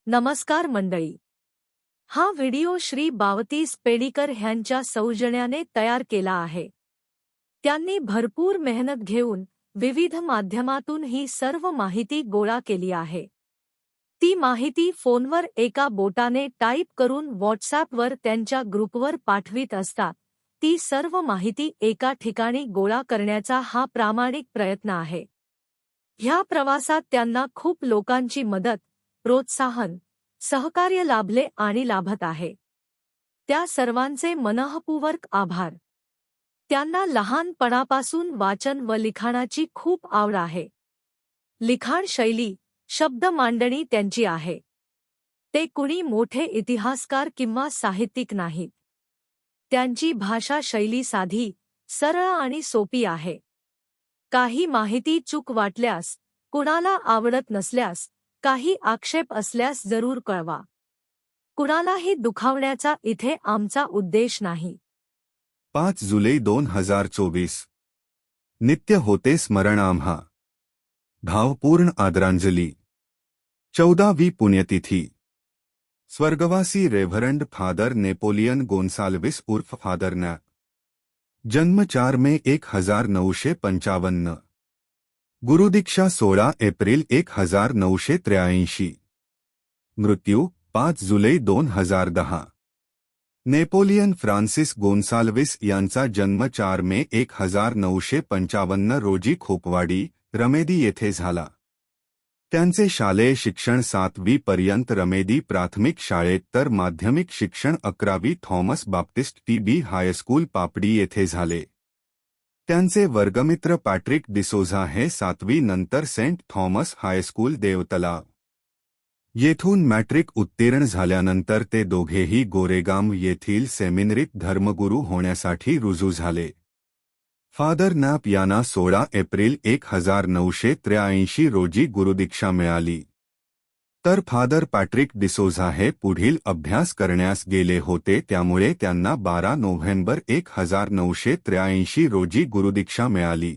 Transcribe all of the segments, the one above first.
नमस्कार मंडळी. हा व्हिडिओ श्री बावतीस पेडीकर ह्यांच्या सौजन्याने तयार केला आहे. त्यांनी भरपूर मेहनत घेऊन विविध माध्यमातून ही सर्व माहिती गोळा केली आहे. ती माहिती फोनवर एका बोटाने टाईप करून व्हॉट्सॲपवर त्यांच्या ग्रुपवर पाठवित असतात. ती सर्व माहिती एका ठिकाणी गोळा करण्याचा हा प्रामाणिक प्रयत्न आहे. ह्या प्रवासात त्यांना खूप लोकांची मदत, प्रोत्साहन, सहकार्य लाभले आणि लाभत आहे. त्या सर्वांचे मनःपूर्वक आभार. त्यांना लहानपणापासून वाचन व लिखाणाची खूप आवड आहे. लिखाण शैली, शब्द मांडणी त्यांची आहे. ते कुणी मोठे इतिहासकार किंवा साहित्यिक नाहीत. त्यांची भाषा शैली साधी, सरळ आणि सोपी आहे. काही माहिती चूक वाटल्यास, कुणाला आवडत नसल्यास, काही आक्षेप असल्यास जरूर कळवा. कुणालाही दुखावण्याचा इथे आमचा उद्देश नाही. 5 जुलै 2024 नित्य होते स्मरण आम्हा. भावपूर्ण आदरांजली. 14वी पुण्यतिथी. स्वर्गवासी रेव्हरंड फादर नेपोलियन गोन्साल्विस उर्फ फादर नॅप. जन्म 4 मे 1955. गुरुदीक्षा 16 एप्रिल 1983. मृत्यू 5 जुलै 2010. नेपोलियन फ्रान्सिस गोन्साल्विस यांचा जन्म 4 मे 1955 रोजी खोपवाडी, रमेदी येथे झाला. त्यांचे शालेय शिक्षण 7वी पर्यंत रमेदी प्राथमिक शाळेत तर माध्यमिक शिक्षण 11वी थॉमस बाप्टिस्ट टी.बी. हायस्कूल पापडी येथे झाले. त्यांचे वर्गमित्र पॅट्रिक डिसोझा हे 7वी नंतर सेंट थॉमस हायस्कूल देवतलाव येथून मॅट्रिक उत्तीर्ण झाल्यानंतर ते दोघेही गोरेगाम येथील सेमिनरीत धर्मगुरू होण्यासाठी रुजू झाले. फादर नॅप यांना 16 एप्रिल 1983 रोजी गुरुदीक्षा मिळाली. तर फादर पॅट्रिक डिसोझा हे पुढील अभ्यास करण्यास गेले होते, त्यामुळे त्यांना 12 नोव्हेंबर 1983 रोजी गुरुदीक्षा मिळाली.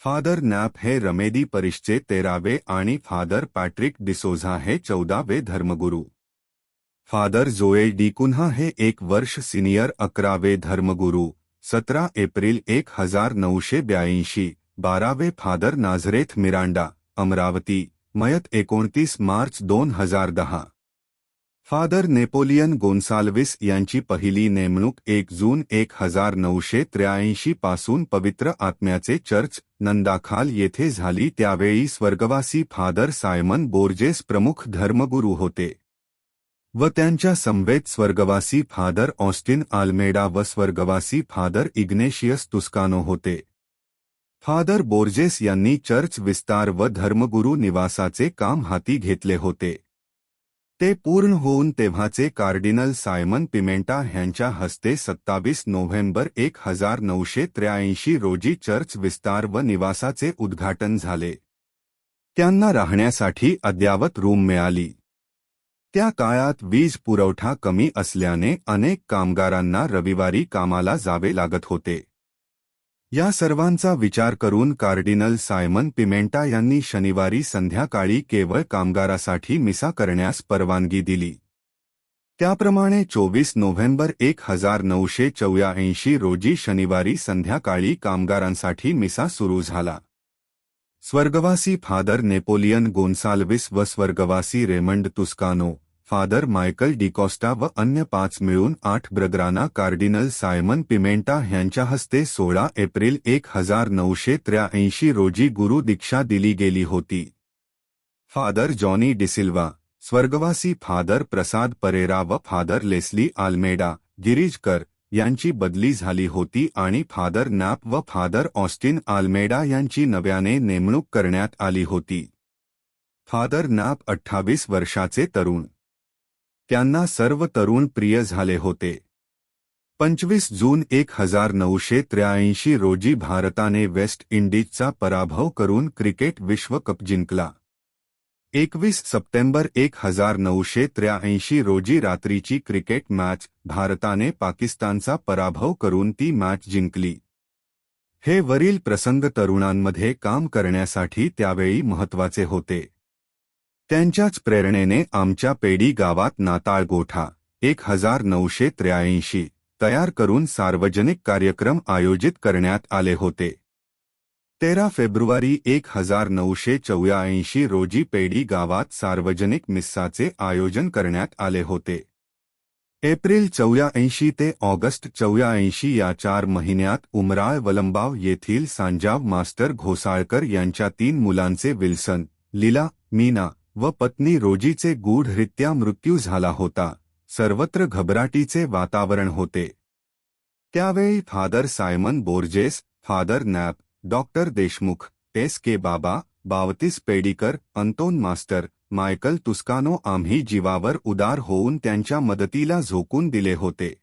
फादर नॅप हे रमेदी परिषचे 13वे आणि फादर पॅट्रिक डिसोझा हे 14वे धर्मगुरू. फादर जोए डिकुन्हा हे 1 वर्ष सिनियर 11वे धर्मगुरू, 17 एप्रिल 1982. 12वे फादर नाझरेथ मिरांडा, अमरावती, मयत 29 मार्च 2010. फादर नेपोलियन गोन्साल्विस यांची पहिली नेमणूक 1 जून 1983 पासून पवित्र आत्म्याचे चर्च, नंदाखाल येथे झाली. त्यावेळी स्वर्गवासी फादर सायमन बोर्जेस प्रमुख धर्मगुरू होते व त्यांच्या समवेत स्वर्गवासी फादर ऑस्टिन आल्मेडा व स्वर्गवासी फादर इग्नेशियस तुस्कानो होते. फादर बोर्जेस यांनी चर्च विस्तार व धर्मगुरू निवासाचे काम हाती घेतले होते. ते पूर्ण होऊन तेव्हाचे कार्डिनल सायमन पिमेंटा ह्यांच्या हस्ते 27 नोव्हेंबर 1983 रोजी चर्च विस्तार व निवासाचे उद्घाटन झाले. त्यांना राहण्यासाठी अद्ययावत रूम मिळाली. त्या काळात वीज पुरवठा कमी असल्याने अनेक कामगारांना रविवारी कामाला जावे लागत होते. या सर्वांचा विचार करून कार्डिनल सायमन पिमेंटा यांनी शनिवारी संध्याकाळी केवळ कामगारासाठी मिसा करण्यास परवानगी दिली. त्याप्रमाणे 24 नोव्हेंबर 1984 रोजी शनिवारी संध्याकाळी कामगारांसाठी मिसा सुरू झाला. स्वर्गवासी फादर नेपोलियन गोन्साल्विस व स्वर्गवासी रेमंड तुस्कानो, फादर मायकल डिकॉस्टा व अन्य 5 मिळून 8 ब्रदरांना कार्डिनल सायमन पिमेंटा ह्यांच्या हस्ते 16 एप्रिल 1983 रोजी गुरु दीक्षा दिली गेली होती. फादर जॉनी डिसिल्वा, स्वर्गवासी फादर प्रसाद परेरा व फादर लेस्ली आल्मेडा, गिरीजकर यांची बदली झाली होती आणि फादर नॅप व फादर ऑस्टिन आल्मेडा यांची नव्याने नेमणूक करण्यात आली होती. फादर नॅप 28 वर्षाचे तरुण. त्यांना सर्व तरुण प्रिय झाले होते. 25 जून 1983 रोजी भारताने वेस्ट इंडीजचा पराभव करून क्रिकेट विश्वकप जिंकला. 21 सप्टेंबर 1983 रोजी रात्रीची क्रिकेट मॅच भारताने पाकिस्तानचा पराभव करून ती मॅच जिंकली. हे वरील प्रसंग तरुणांमध्ये काम करण्यासाठी त्यावेळी महत्त्वाचे होते. त्यांच्याच प्रेरणेने आमच्या पेडी गावात नाताळ गोठा 1983 तयार करून सार्वजनिक कार्यक्रम आयोजित करण्यात आले होते. 13 फेब्रुवारी 1984 रोजी पेडी गावात सार्वजनिक मिस्साचे आयोजन करण्यात आले होते. एप्रिल 84 ते ऑगस्ट 84 या 4 महिन्यात उमराळ वलंबाव येथील सांजाव मास्टर घोसाळकर यांच्या 3 मुलांचे विल्सन, लीला, मीना व पत्नी रोजीचे गूढरित्या मृत्यू झाला होता. सर्वत्र घबराटीचे वातावरण होते. त्यावेळी father Simon Borges, father nap, doctor Deshmukh, S.K. बाबा, बावतीस पेडीकर, अंतोन मास्टर, मायकल तुस्कानो आम्ही जीवावर उदार होऊन त्यांच्या मदतीला झोकून दिले होते.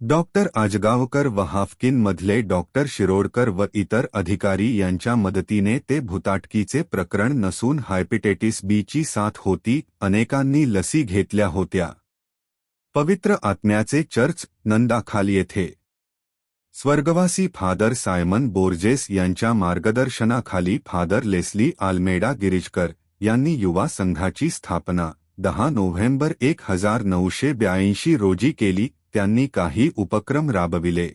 डॉक्टर आजगावकर व हाफकिनमधले डॉक्टर शिरोडकर व इतर अधिकारी यांच्या मदतीने ते भुताटकीचे प्रकरण नसून हायपेटायटिस बीची साथ होती. अनेकांनी लसी घेतल्या होत्या. पवित्र आत्म्याचे चर्च, नंदाखाल येथे स्वर्गवासी फादर सायमन बोर्जेस यांच्या मार्गदर्शनाखाली फादर लेस्ली आल्मेडा गिरिजकर यांनी युवा संघाची स्थापना 10 नोव्हेंबर 1982 रोजी केली. त्यांनी काही उपक्रम राबविले,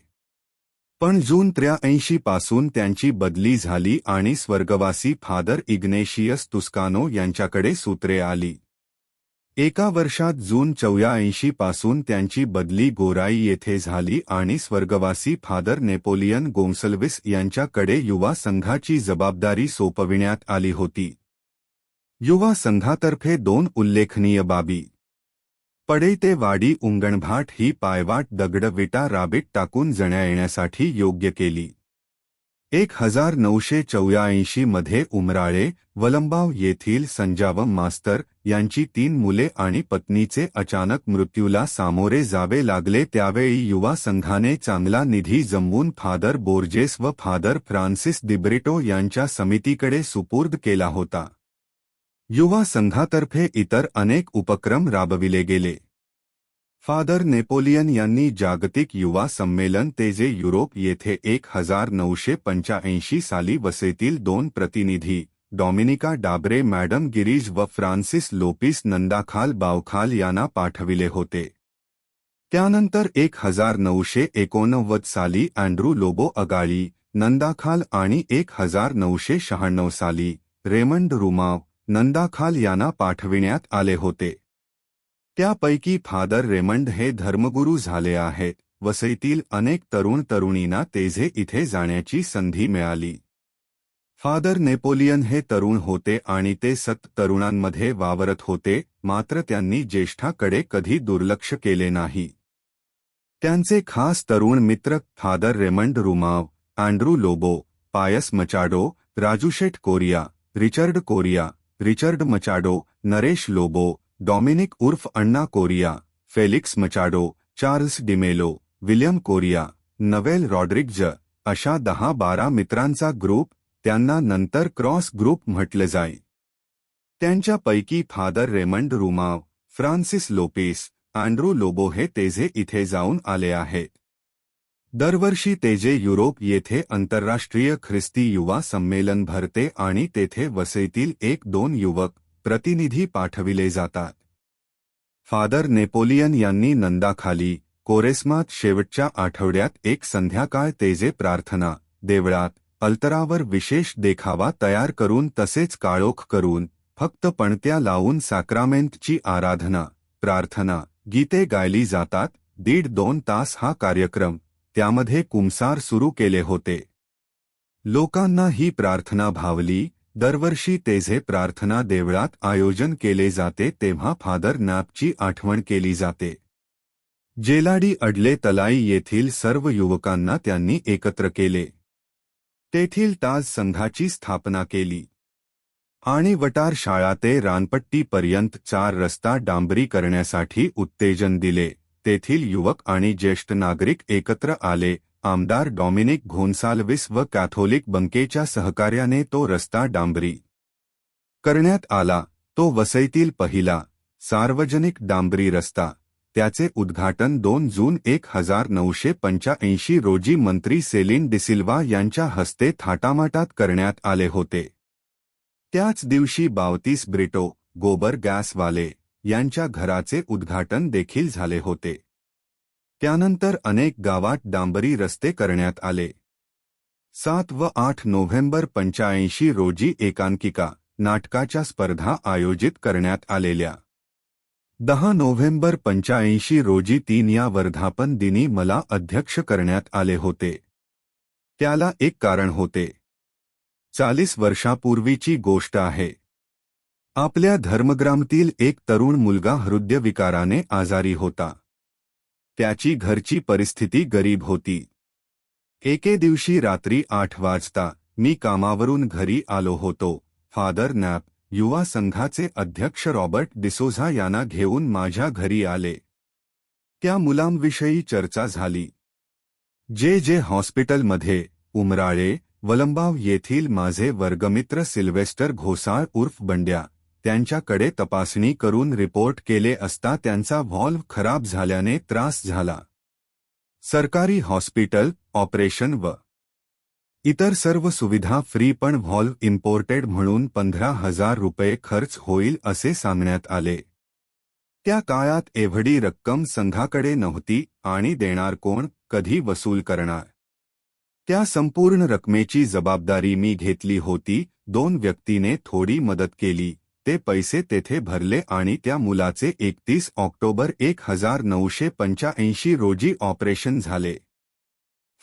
पण जून 83 पासून त्यांची बदली झाली आणि स्वर्गवासी फादर इग्नेशियस तुस्कानो यांच्याकडे सूत्रे आली. एका वर्षात जून 84 पासून त्यांची बदली गोराई येथे झाली आणि स्वर्गवासी फादर नेपोलियन गोन्सल्विस यांच्याकडे युवा संघाची जबाबदारी सोपविण्यात आली होती. युवा संघातर्फे 2 उल्लेखनीय बाबी: पडई ते वाडी उंगणभाट ही पायवाट दगड विटा राबीत टाकून जण्या येण्यासाठी योग्य केली. 1984 मध्ये उमराळे वलंबाव येथील संजावम मास्तर यांची 3 मुले आणि पत्नीचे अचानक मृत्यूला सामोरे जावे लागले. त्यावेळी युवा संघाने चांगला निधी जमवून फादर बोर्जेस व फादर फ्रान्सिस दिब्रिटो यांच्या समितीकडे सुपूर्द केला होता. युवा संघातर्फे इतर अनेक उपक्रम राबविले गेले. फादर नेपोलियन यांनी जागतिक युवा संमेलन जे युरोप येथे 1985 साली वसईतील 2 प्रतिनिधी डॉमिनिका डाब्रे मॅडम गिरीज व फ्रान्सिस लोपिस नंदाखाल बावखाल यांना पाठविले होते. त्यानंतर 1989 साली अँड्रू लोबो अगाळी, नंदाखाल आणि 1996 साली रेमंड रुमाव, नंदाखाल यांना पाठविण्यात आले होते. त्यापैकी फादर रेमंड हे धर्मगुरू झाले आहेत. वसईतील अनेक तरुण तरुणींना तेजे इथे जाण्याची संधी मिळाली. फादर नेपोलियन हे तरुण होते आणि ते तरुणांमध्ये वावरत होते, मात्र त्यांनी ज्येष्ठाकडे कधी दुर्लक्ष केले नाही. त्यांचे खास तरुण मित्र Father Raymond Rumao, Andrew Lobo, Pius Machado, राजूशेठ कोरिया, रिचर्ड मचाडो, नरेश लोबो, डॉमिनिक उर्फ Anna Correia, Felix Machado, Charles D'Mello, William Correia, Noel Rodrigues अशा 10-12 मित्रांचा ग्रुप, त्यांना नंतर क्रॉस ग्रुप म्हटले जाई. त्यांच्यापैकी फादर रेमंड रुमाव, फ्रान्सिस लोपिस, अँड्रू लोबो हे तेजे इथे जाऊन आले आहेत. दरवर्षी तेजे युरोप येथे आंतरराष्ट्रीय ख्रिस्ती युवा संमेलन भरते आणि तेथे वसईतील 1-2 युवक प्रतिनिधी पाठविले जातात. फादर नेपोलियन यांनी नंदाखाली कोरेस्मात शेवटच्या आठवड्यात एक संध्याकाळ तेजे प्रार्थना देवळात अल्तरावर विशेष देखावा तयार करून तसेच काळोख करून फक्त पणत्या लावून सॅक्रामेंटची आराधना, प्रार्थना, गीते गायली जातात. 1.5-2 तास हा कार्यक्रम, त्यामध्ये कुमसार सुरू केले होते. लोकांना ही प्रार्थना भावली. दरवर्षी तेजे प्रार्थना देवळात आयोजन केले जाते तेव्हा फादर नॅपची आठवण केली जाते. जेलाडी अडले तलाई येथील सर्व युवकांना त्यांनी एकत्र केले. तेथील ताज संघाची स्थापना केली आणि वटार शाळा ते रानपट्टीपर्यंत 4 रस्ता डांबरी करण्यासाठी उत्तेजन दिले. तेथील युवक आणि ज्येष्ठ नागरिक एकत्र आले. आमदार डॉमिनिक घोन्साल्विस व कॅथोलिक बंकेच्या सहकार्याने तो रस्ता डांबरी करण्यात आला. तो वसईतील पहिला सार्वजनिक डांबरी रस्ता. त्याचे उद्घाटन 2 जून 1985 रोजी मंत्री सेलिन डिसिल्वा यांच्या हस्ते थाटामाटात करण्यात आले होते. त्याच दिवशी बावतीस ब्रिटो, गोबर गॅसवाले यांच्या घराचे उद्घाटन देखील झाले होते. त्यानंतर अनेक गावात डांबरी रस्ते करण्यात आले. 7 व 8 नोव्हेंबर 85 रोजी एकांकिका नाटकाच्या स्पर्धा आयोजित करण्यात आलेल्या. 10 नोव्हेंबर 85 रोजी 3 या वर्धापन दिनी मला अध्यक्ष करण्यात आले होते. त्याला एक कारण होते. 40 वर्षापूर्वीची गोष्ट आहे. आपल्या धर्मग्रामतील एक तरुण मुलगा हृदयविकाराने आजारी होता. त्याची घरची परिस्थिती गरीब होती. एके दिवशी रात्री 8 वाजता मी कामावरून घरी आलो होतो. फादर नॅप युवा संघाचे अध्यक्ष रॉबर्ट डिसोझा यांना घेऊन माझ्या घरी आले. त्या मुलांविषयी चर्चा झाली. जे हॉस्पिटलमध्ये उमराळे वलंबाव येथील माझे वर्गमित्र सिल्वेस्टर घोसाळ उर्फ बंड्या त्यांच्याकडे तपासणी करून रिपोर्ट केले असता त्यांचा व्हॉल्व्ह खराब झाल्याने त्रास झाला. सरकारी हॉस्पिटल ऑपरेशन व इतर सर्व सुविधा फ्री, पण व्हॉल्व्ह इम्पोर्टेड म्हणून 15,000 रुपये खर्च होईल असे सांगण्यात आले. त्या काळात एवढी रक्कम संघाकडे नव्हती आणि देणार कोण, कधी वसूल करणार. त्या संपूर्ण रकमेची जबाबदारी मी घेतली होती. 2 व्यक्तीने थोडी मदत केली. ते पैसे तेथे भरले आणि त्या मुलाचे 31 ऑक्टोबर 1985 रोजी ऑपरेशन झाले.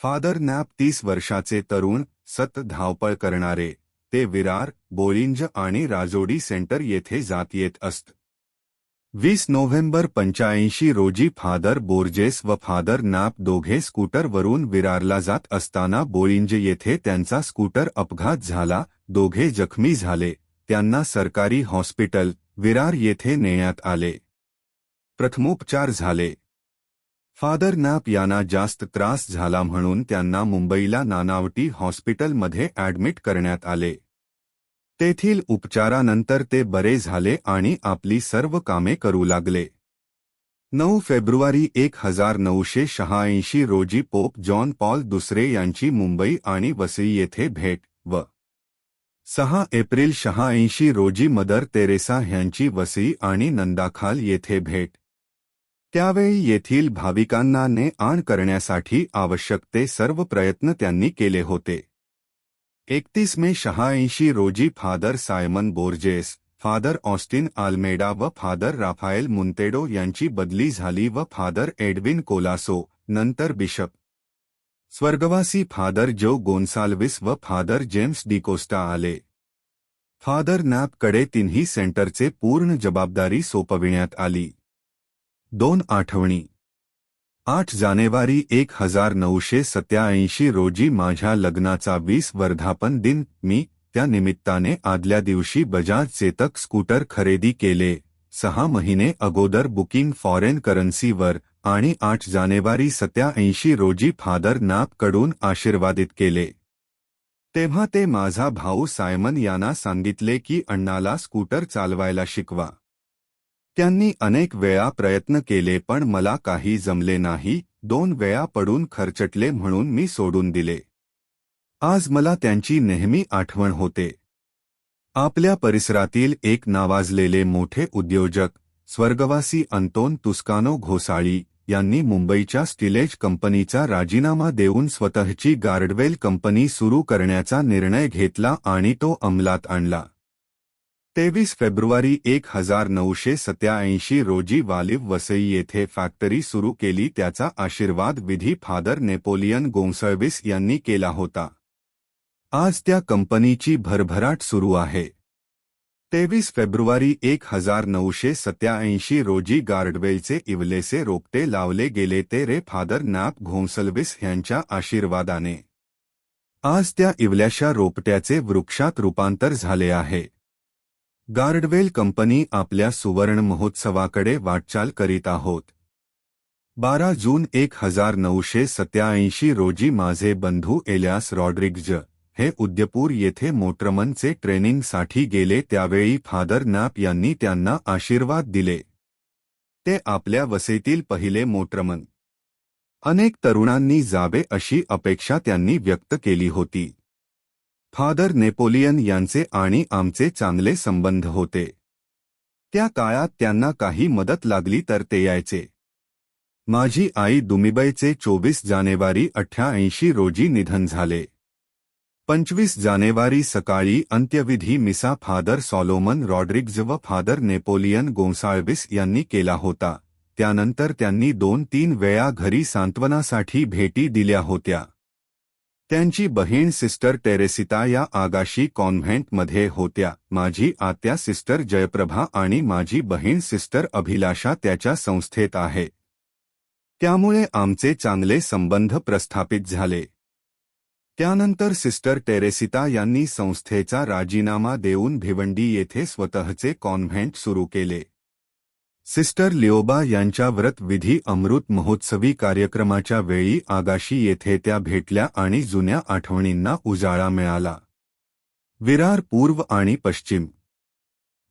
फादर नॅप 30 वर्षाचे तरुण, सतत धावपळ करणारे. ते विरार, बोळिंज आणि राजोडी सेंटर येथे जात येत असत. 20 नोव्हेंबर 85 रोजी फादर बोर्जेस व फादर नॅप दोघे स्कूटरवरून विरारला जात असताना बोळिंज येथे त्यांचा स्कूटर अपघात झाला. दोघे जखमी झाले. त्यांना सरकारी हॉस्पिटल विरार येथे नेण्यात आले. प्रथमोपचार झाले. फादर नॅप यांना जास्त त्रास झाला म्हणून त्यांना मुंबईला नानावटी हॉस्पिटलमध्ये ॲडमिट करण्यात आले. तेथील उपचारानंतर ते बरे झाले आणि आपली सर्व कामे करू लागले. 9 फेब्रुवारी 1986 रोजी पोप जॉन पॉल दुसरे यांची मुंबई आणि वसई येथे भेट व 6 एप्रिल 86 रोजी मदर तेरेसा ह्यांची वसई आणि नंदाखाल येथे भेट. त्यावेळी येथील भाविकांना ने-आण करण्यासाठी आवश्यक ते सर्व प्रयत्न त्यांनी केले होते. 31 मे 86 रोजी father Simon Borges, father Austin Almeida व फादर राफाएल मुंतेडो यांची बदली झाली व फादर एडविन कोलासो, नंतर बिशप स्वर्गवासी फादर जो गोन्साल्विस व फादर जेम्स डिकोस्टा आले. फादर नॅपकडे तिन्ही सेंटरचे पूर्ण जबाबदारी सोपविण्यात आली. 2 आठवणी. 8 जानेवारी 1987 रोजी माझ्या लग्नाचा 20 वर्धापन दिन. मी त्या निमित्ताने आदल्या दिवशी बजाज चेतक स्कूटर खरेदी केले. 6 महिने अगोदर बुकिंग फॉरेन करन्सीवर आणि 8 जानेवारी 87 रोजी फादर नॅपकडून आशीर्वादित केले. तेव्हा ते माझा भाऊ सायमन यांना सांगितले की अण्णाला स्कूटर चालवायला शिकवा. त्यांनी अनेक वेळा प्रयत्न केले पण मला काही जमले नाही. 2 वेळा पडून खरचटले म्हणून मी सोडून दिले. आज मला त्यांची नेहमी आठवण होते. आपल्या परिसरातील एक नावाजलेले मोठे उद्योजक स्वर्गवासी अंतोन तुस्कानो घोसाळी यांनी मुंबईच्या स्टिलेज कंपनीचा राजीनामा देऊन स्वतःची गार्डवेल कंपनी सुरू करण्याचा निर्णय घेतला आणि तो अंमलात आणला. 23 फेब्रुवारी 1987 रोजी वालिव वसई येथे फॅक्टरी सुरू केली. त्याचा आशीर्वाद विधी फादर नेपोलियन गोन्साल्विस यांनी केला होता. आज त्या कंपनीची भरभराट सुरू आहे. 23 फेब्रुवारी 1987 रोजी गार्डवेलचे इवलेसे रोपटे लावले गेले ते रे फादर नॅप घोन्साल्विस यांच्या आशीर्वादाने. आज त्या इवल्याशा रोपट्याचे वृक्षात रूपांतर झाले आहे. गार्डवेल कंपनी आपल्या सुवर्ण महोत्सवाकडे वाटचाल करीत आहोत. 12 जून 1987 रोजी माझे बंधू एलियास रॉड्रिग्ज हे उद्यपूर येथे मोटरमनचे ट्रेनिंगसाठी गेले. त्यावेळी फादर नॅप यांनी त्यांना आशीर्वाद दिले. ते आपल्या वसईतील पहिले मोटरमन. अनेक तरुणांनी जावे अशी अपेक्षा त्यांनी व्यक्त केली होती. फादर नेपोलियन यांचे आणि आमचे चांगले संबंध होते. त्या काळात त्यांना काही मदत लागली तर ते यायचे. माझी आई दुमिबईचे 24 जानेवारी 88 रोजी निधन झाले. 25 जानेवारी सकाळी अंत्यविधी मिसा फादर सॉलोमन रॉड्रिग्ज व फादर नेपोलियन गोन्साल्विस यांनी केला होता. त्यानंतर त्यांनी 2-3 वेळा घरी सांत्वनासाठी भेटी दिल्या होत्या. त्यांची बहीण सिस्टर टेरेसिता या आगाशी कॉन्व्हेंटमध्ये होत्या. माझी आत्या सिस्टर जयप्रभा आणि माझी बहीण सिस्टर अभिलाषा त्याच्या संस्थेत आहे. त्यामुळे आमचे चांगले संबंध प्रस्थापित झाले. त्यानंतर सिस्टर टेरेसिता यांनी संस्थेचा राजीनामा देऊन भिवंडी येथे स्वतःचे कॉन्व्हेंट सुरू केले. सिस्टर लिओबा यांच्या व्रतविधी अमृत महोत्सवी कार्यक्रमाच्या वेळी आगाशी येथे त्या भेटल्या आणि जुन्या आठवणींना उजाळा मिळाला. विरार पूर्व आणि पश्चिम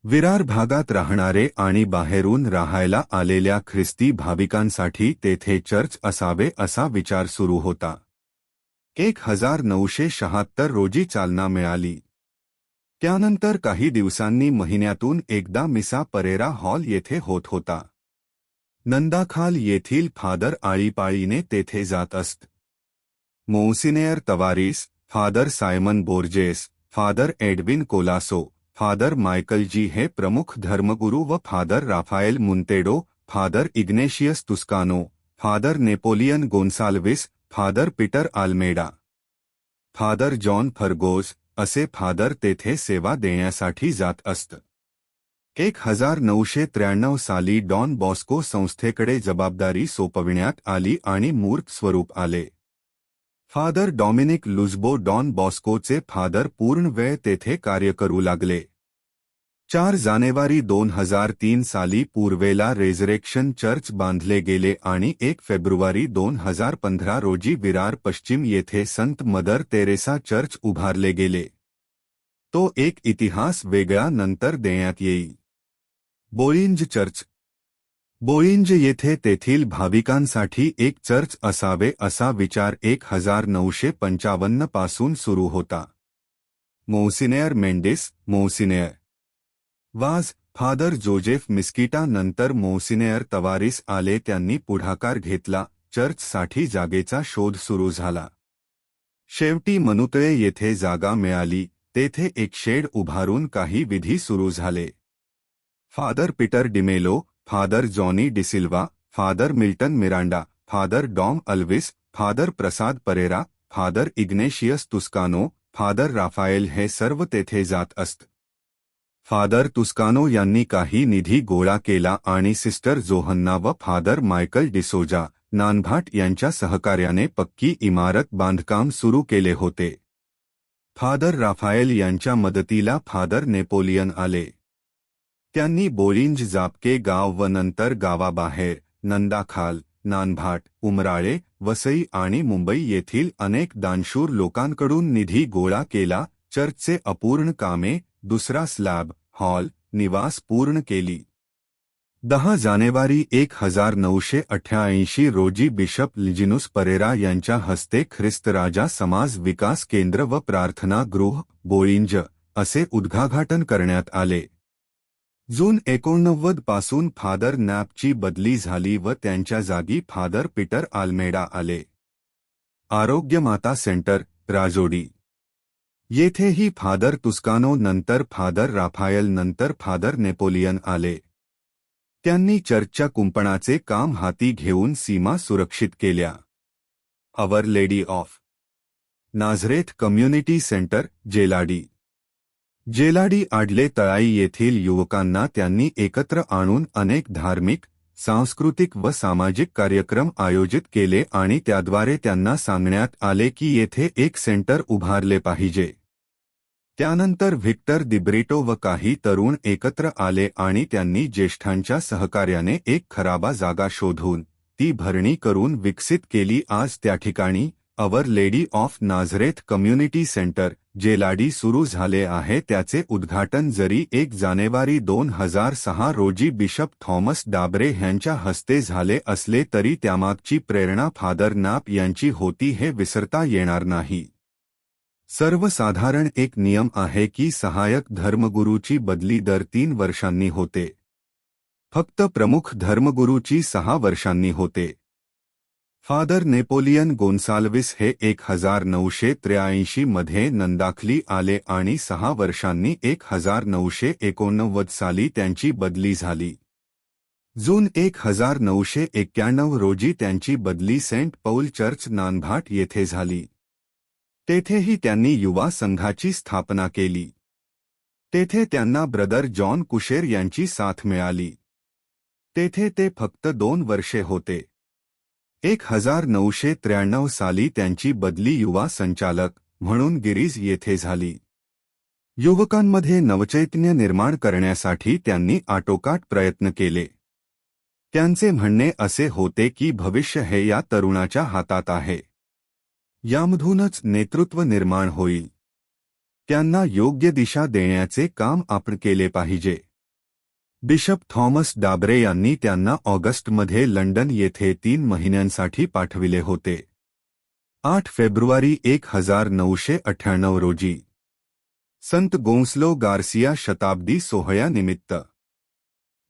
विरार भागात राहणारे आणि बाहेरून राहायला आलेल्या ख्रिस्ती भाविकांसाठी तेथे चर्च असावे असा विचार सुरू होता. 1976 रोजी चालना मिळाली. त्यानंतर काही दिवसांनी महिन्यातून एकदा मिसा परेरा हॉल येथे होत होता. नंदाखाल येथील फादर आळीपाळीने तेथे जात असत. Monsignor Tavares, Father Simon Borges, Father Edwin Colaco, Father Michael ji हे प्रमुख धर्मगुरू व Father Raphael Muntedo, Father Ignatius Tuscano, Father Napoleon Gonsalves, Father Peter Almeida, Father John Fargose असे फादर तेथे सेवा देण्यासाठी जात असत. 1993 साली डॉन बॉस्को संस्थेकडे जबाबदारी सोपविण्यात आली आणि मूर्त स्वरूप आले. फादर डॉमिनिक लुझबो डॉन बॉस्कोचे फादर पूर्ण वेळ तेथे कार्य करू लागले. 4 जानेवारी 2003 साली पूर्वेला रेझरेक्शन चर्च बांधले गेले आणि 1 फेब्रुवारी 2015 रोजी विरार पश्चिम येथे संत मदर तेरेसा चर्च उभारले गेले. तो एक इतिहास वेगळा नंतर देण्यात येईल. बोळिंज चर्च बोळिंज येथे तेथील भाविकांसाठी एक चर्च असावे असा विचार 1955 पासून सुरू होता. मोन्सिनेयर मेंडिस, मोन्सिनेयर वाज, फादर जोजेफ मिस्किटा नंतर मोन्सिनेयर तवारीस आले. त्यांनी पुढाकार घेतला. चर्चसाठी जागेचा शोध सुरू झाला. शेवटी मनुतळे येथे जागा मिळाली. तेथे एक शेड उभारून काही विधी सुरू झाले. Father Peter D'Mello, Father Johnny D'Silva, Father Milton Miranda, Father Dom Alvis, Father Prasad Pereira, Father Ignatius Tuscano, Father Raphael हे सर्व तेथे जात असत. फादर तुस्कानो यांनी काही निधी गोळा केला आणि सिस्टर जोहन्ना व फादर मायकल डिसोजा, नानभाट यांच्या सहकार्याने पक्की इमारत बांधकाम सुरू केले होते. फादर राफाएल यांच्या मदतीला फादर नेपोलियन आले. त्यांनी बोळिंज जापके गाव व नंतर गावाबाहेर नंदाखाल, नानभाट, उमराळे, वसई आणि मुंबई येथील अनेक दानशूर लोकांकडून निधी गोळा केला. चर्चचे अपूर्ण कामे, दुसरा स्लॅब, हॉल, निवास पूर्ण केली. 10 जानेवारी 1988 रोजी बिशप लिजिनुस परेरा यांच्या हस्ते ख्रिस्तराजा समाज विकास केंद्र व प्रार्थना गृह, बोळिंज असे उद्घाटन करण्यात आले. जून 89 पासून फादर नॅपची बदली झाली व त्यांच्या जागी फादर पीटर आल्मेडा आले. आरोग्यमाता सेंटर, राजोडी येथेही फादर तुस्कानो नंतर फादर राफाएल नंतर फादर नेपोलियन आले. त्यांनी चर्चच्या कुंपणाचे काम हाती घेऊन सीमा सुरक्षित केल्या. Our Lady of Nazareth community centre, Jeladi Jeladi Adle Talai येथील युवकांना त्यांनी एकत्र आणून अनेक धार्मिक, सांस्कृतिक व सामाजिक कार्यक्रम आयोजित केले आणि त्याद्वारे त्यांना सांगण्यात आले की येथे एक सेंटर उभारले पाहिजे. त्यानंतर व्हिक्टर दिब्रिटो व काही तरुण एकत्र आले आणि त्यांनी ज्येष्ठांच्या सहकार्याने एक खराबा जागा शोधून ती भरणी करून विकसित केली. आज त्या ठिकाणी Our Lady of Nazareth community centre, Jeladi सुरू झाले आहे. त्याचे उद्घाटन जरी 1 जानेवारी 2006 रोजी बिशप थॉमस डाबरे यांच्या हस्ते झाले असले तरी त्यामागची प्रेरणा फादर नाप यांची होती हे विसरता येणार नाही. सर्वसाधारण एक नियम आहे की सहायक धर्मगुरूची बदली दर 3 वर्षांनी होते. फक्त प्रमुख धर्मगुरूची 6 वर्षांनी होते. फादर नेपोलियन गोन्साल्विस हे 1983 मध्ये नंदाखली आले आणि 6 वर्षांनी 1989 साली त्यांची बदली झाली. जून 1991 रोजी त्यांची बदली सेंट पौल चर्च नानभाट येथे झाली. तेथेही त्यांनी युवा संघाची स्थापना केली. तेथे त्यांना ब्रदर जॉन कुशेर यांची साथ मिळाली. तेथे ते फक्त 2 वर्षे होते. 1993 साली त्यांची बदली युवा संचालक म्हणून गिरीज येथे झाली. युवकांमध्ये नवचैतन्य निर्माण करण्यासाठी त्यांनी आटोकाट प्रयत्न केले. त्यांचे म्हणणे असे होते की भविष्य हे या तरुणाच्या हातात आहे. यामधूनच नेतृत्व निर्माण होईल. त्यांना योग्य दिशा देण्याचे काम आपण केले पाहिजे. बिशप थॉमस डाबरे यांनी त्यांना ऑगस्टमध्ये लंडन येथे 3 महिन्यांसाठी पाठविले होते. 8 फेब्रुवारी 1998 रोजी संत गोन्सलो गार्सिया शताब्दी सोहळ्यानिमित्त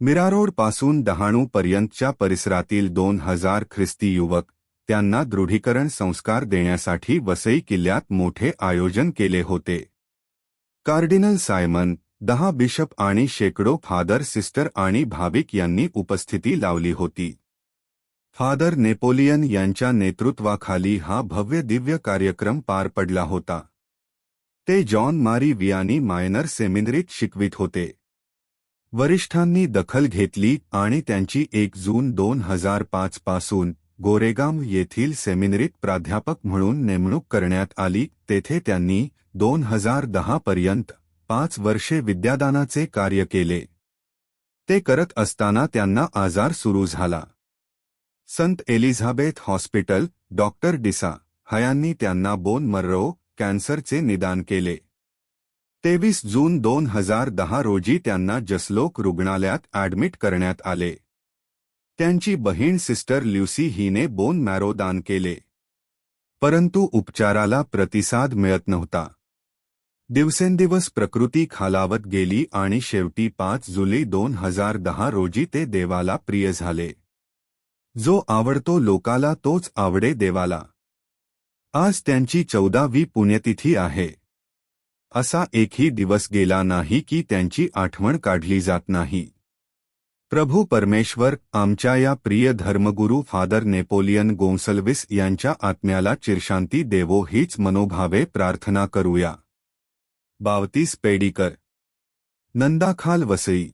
मिरारोड पासून डहाणू पर्यंतच्या परिसरातील 2000 ख्रिस्ती युवक त्यांना दृढीकरण संस्कार देण्यासाठी वसई किल्ल्यात मोठे आयोजन केले होते. कार्डिनल सायमन, 10 बिशप आणि शेकडो फादर सिस्टर आणि भाविक यांनी उपस्थिती लावली होती. फादर नेपोलियन यांच्या नेतृत्वाखाली हा भव्य दिव्य कार्यक्रम पार पडला होता. ते जॉन मारी वियानी मायनर सेमिनरीत शिकवित होते. वरिष्ठांनी दखल घेतली आणि त्यांची 1 जून 2005 पासून गोरेगाव येथील सेमिनरीत प्राध्यापक म्हणून नेमणूक करण्यात आली. तेथे त्यांनी 2010 पर्यंत 5 वर्षे विद्यादानाचे कार्य केले. ते करत असताना त्यांना आजार सुरू झाला. संत एलिझाबेथ हॉस्पिटल, डॉक्टर डिसा हयांनी त्यांना बोन मर्रो कॅन्सरचे निदान केले. 23 जून 2010 रोजी त्यांना जसलोक रुग्णालयात ॲडमिट करण्यात आले. त्यांची बहीण सिस्टर ल्युसी हिने बोन मॅरो दान केले. परंतु उपचाराला प्रतिसाद मिळत नव्हता. दिवसेंदिवस प्रकृती खालावत गेली आणि शेवटी 5 जुलै 2010 रोजी ते देवाला प्रिय झाले. जो आवडतो लोकाला तोच आवडे देवाला. आज त्यांची 14वी पुण्यतिथी आहे. असा एकही दिवस गेला नाही की त्यांची आठवण काढली जात नाही. प्रभू परमेश्वर आमच्या या प्रिय धर्मगुरू फादर नेपोलियन गोन्सल्विस यांच्या आत्म्याला चिरशांती देवो हीच मनोभावे प्रार्थना करूया. बावतीस पेडीकर, नंदाखाल, वसई.